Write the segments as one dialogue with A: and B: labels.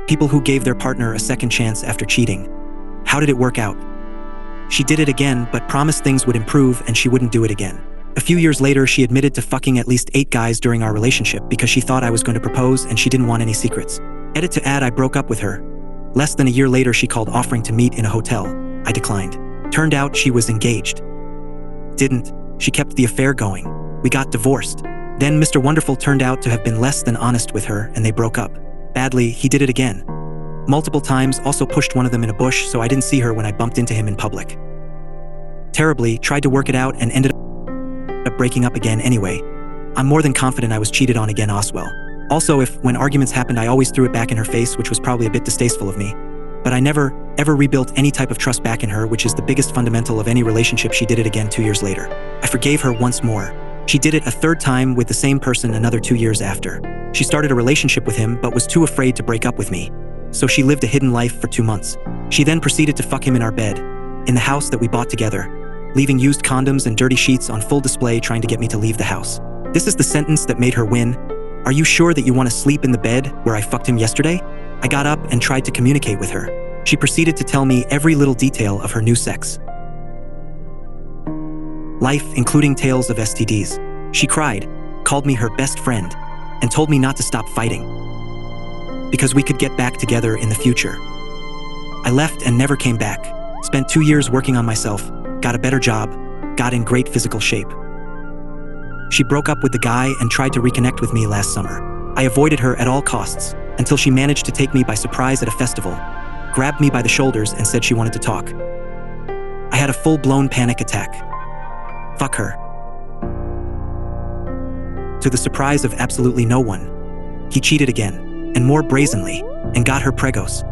A: People who gave their partner a second chance after cheating. How did it work out? She did it again, but promised things would improve and she wouldn't do it again. A few years later, she admitted to fucking at least 8 guys during our relationship because she thought I was going to propose and she didn't want any secrets. Edit to add, I broke up with her. Less than a year later, she called offering to meet in a hotel. I declined. Turned out she was engaged. Didn't. She kept the affair going. We got divorced. Then Mr. Wonderful turned out to have been less than honest with her and they broke up. Badly, he did it again. Multiple times, also pushed one of them in a bush so I didn't see her when I bumped into him in public. Terribly, tried to work it out and ended up breaking up again anyway. I'm more than confident I was cheated on again, Oswell. Also, when arguments happened, I always threw it back in her face, which was probably a bit distasteful of me. But I never, ever rebuilt any type of trust back in her, which is the biggest fundamental of any relationship. She did it again 2 years later. I forgave her once more. She did it a third time with the same person another 2 years after. She started a relationship with him but was too afraid to break up with me. So she lived a hidden life for 2 months. She then proceeded to fuck him in our bed, in the house that we bought together, leaving used condoms and dirty sheets on full display trying to get me to leave the house. This is the sentence that made her win. Are you sure that you want to sleep in the bed where I fucked him yesterday? I got up and tried to communicate with her. She proceeded to tell me every little detail of her new sex life, including tales of STDs. She cried, called me her best friend, and told me not to stop fighting because we could get back together in the future. I left and never came back. Spent 2 years working on myself, got a better job, got in great physical shape. She broke up with the guy and tried to reconnect with me last summer. I avoided her at all costs until she managed to take me by surprise at a festival, grabbed me by the shoulders and said she wanted to talk. I had a full-blown panic attack. Fuck her. To the surprise of absolutely no one, he cheated again, and more brazenly, and got her pregos.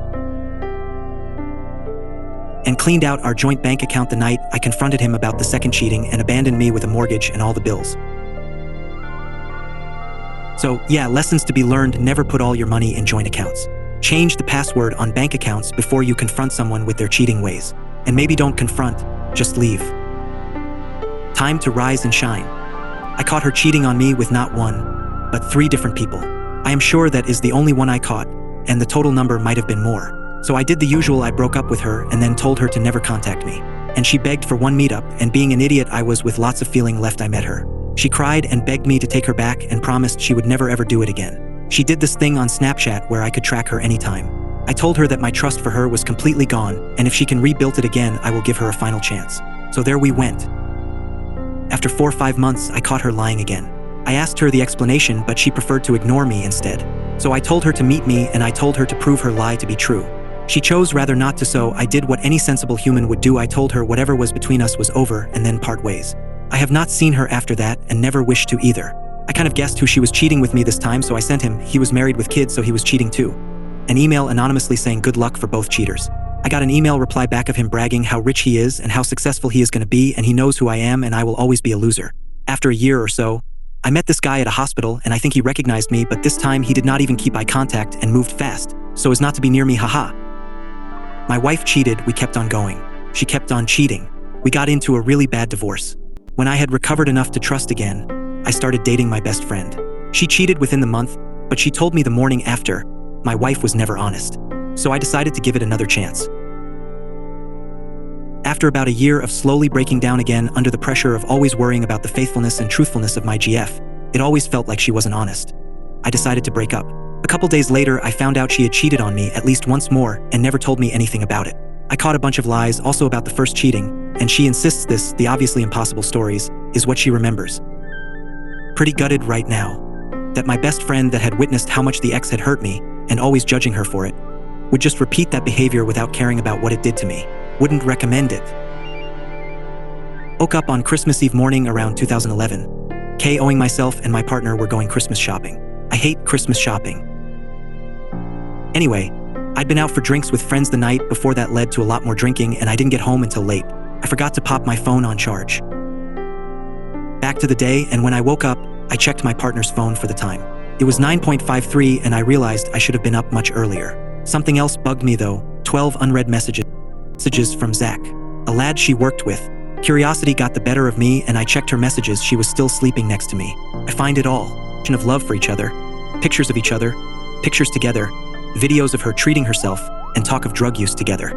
A: And cleaned out our joint bank account the night I confronted him about the second cheating and abandoned me with a mortgage and all the bills. So, yeah, lessons to be learned: never put all your money in joint accounts. Change the password on bank accounts before you confront someone with their cheating ways. And maybe don't confront, just leave. Time to rise and shine. I caught her cheating on me with not one, but 3 different people. I am sure that is the only one I caught, and the total number might have been more. So I did the usual, I broke up with her and then told her to never contact me. And she begged for one meetup, and being an idiot I was with lots of feeling left, I met her. She cried and begged me to take her back and promised she would never ever do it again. She did this thing on Snapchat where I could track her anytime. I told her that my trust for her was completely gone, and if she can rebuild it again, I will give her a final chance. So there we went. After 4 or 5 months, I caught her lying again. I asked her the explanation, but she preferred to ignore me instead. So I told her to meet me and I told her to prove her lie to be true. She chose rather not to, so I did what any sensible human would do. I told her whatever was between us was over and then part ways. I have not seen her after that and never wished to either. I kind of guessed who she was cheating with me this time, so I sent him, he was married with kids so he was cheating too, an email anonymously saying good luck for both cheaters. I got an email reply back of him bragging how rich he is and how successful he is going to be, and he knows who I am and I will always be a loser. After a year or so, I met this guy at a hospital and I think he recognized me, but this time he did not even keep eye contact and moved fast, so as not to be near me, haha. My wife cheated, we kept on going. She kept on cheating. We got into a really bad divorce. When I had recovered enough to trust again, I started dating my best friend. She cheated within the month, but she told me the morning after. My wife was never honest. So I decided to give it another chance. After about a year of slowly breaking down again under the pressure of always worrying about the faithfulness and truthfulness of my GF, it always felt like she wasn't honest. I decided to break up. A couple days later, I found out she had cheated on me at least once more and never told me anything about it. I caught a bunch of lies also about the first cheating, and she insists this, the obviously impossible stories, is what she remembers. Pretty gutted right now. That my best friend that had witnessed how much the ex had hurt me, and always judging her for it, would just repeat that behavior without caring about what it did to me. Wouldn't recommend it. Woke up on Christmas Eve morning around 2011. KOing myself and my partner were going Christmas shopping. I hate Christmas shopping. Anyway, I'd been out for drinks with friends the night before that led to a lot more drinking, and I didn't get home until late. I forgot to pop my phone on charge. Back to the day, and when I woke up, I checked my partner's phone for the time. It was 9:53 and I realized I should have been up much earlier. Something else bugged me though, 12 unread messages from Zach, a lad she worked with. Curiosity got the better of me and I checked her messages. She was still sleeping next to me. I find it all. Of love for each other, pictures of each other, pictures together, videos of her treating herself, and talk of drug use together.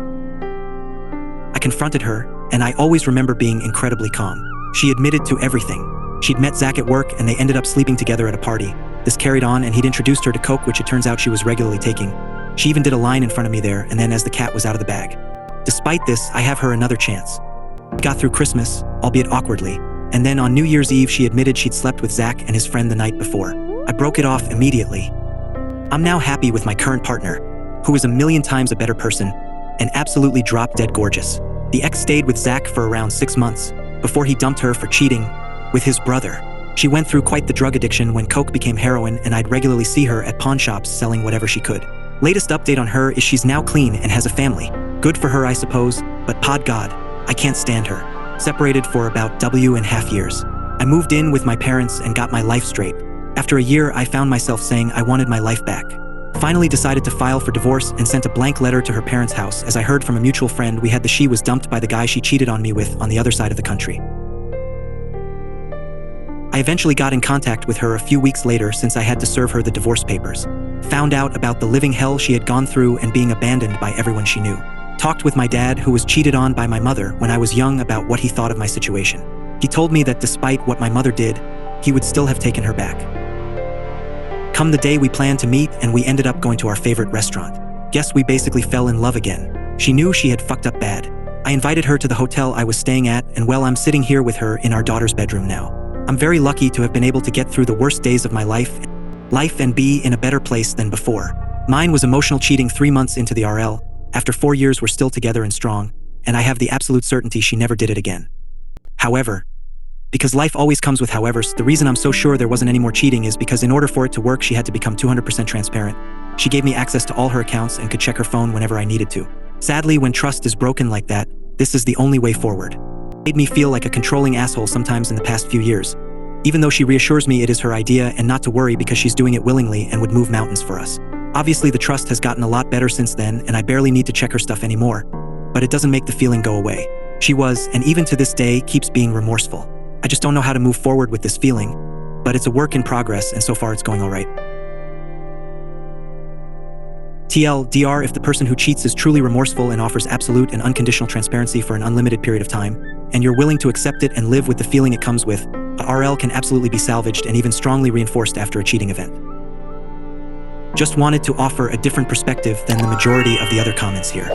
A: I confronted her, and I always remember being incredibly calm. She admitted to everything. She'd met Zach at work and they ended up sleeping together at a party. This carried on and he'd introduced her to coke, which it turns out she was regularly taking. She even did a line in front of me there and then as the cat was out of the bag. Despite this, I have her another chance. We got through Christmas, albeit awkwardly, and then on New Year's Eve she admitted she'd slept with Zach and his friend the night before. I broke it off immediately. I'm now happy with my current partner, who is a million times a better person and absolutely drop-dead gorgeous. The ex stayed with Zach for around 6 months before he dumped her for cheating with his brother. She went through quite the drug addiction when coke became heroin, and I'd regularly see her at pawn shops selling whatever she could. Latest update on her is she's now clean and has a family. Good for her, I suppose, but pod God, I can't stand her. Separated for about 2.5 years. I moved in with my parents and got my life straight. After a year, I found myself saying I wanted my life back. Finally decided to file for divorce and sent a blank letter to her parents' house as I heard from a mutual friend she was dumped by the guy she cheated on me with on the other side of the country. I eventually got in contact with her a few weeks later since I had to serve her the divorce papers. Found out about the living hell she had gone through and being abandoned by everyone she knew. Talked with my dad, who was cheated on by my mother when I was young, about what he thought of my situation. He told me that despite what my mother did, he would still have taken her back. Come the day we planned to meet and we ended up going to our favorite restaurant. Guess we basically fell in love again. She knew she had fucked up bad. I invited her to the hotel I was staying at and well, I'm sitting here with her in our daughter's bedroom now. I'm very lucky to have been able to get through the worst days of my life and be in a better place than before. Mine was emotional cheating 3 months into the RL. After 4 years we're still together and strong, and I have the absolute certainty she never did it again. However, because life always comes with howevers, the reason I'm so sure there wasn't any more cheating is because in order for it to work she had to become 200% transparent. She gave me access to all her accounts and could check her phone whenever I needed to. Sadly, when trust is broken like that, this is the only way forward. Made me feel like a controlling asshole sometimes in the past few years, even though she reassures me it is her idea and not to worry because she's doing it willingly and would move mountains for us. Obviously the trust has gotten a lot better since then and I barely need to check her stuff anymore, but it doesn't make the feeling go away. She was, and even to this day, keeps being remorseful. I just don't know how to move forward with this feeling, but it's a work in progress and so far it's going alright. TLDR, if the person who cheats is truly remorseful and offers absolute and unconditional transparency for an unlimited period of time, and you're willing to accept it and live with the feeling it comes with, a RL can absolutely be salvaged and even strongly reinforced after a cheating event. Just wanted to offer a different perspective than the majority of the other comments here.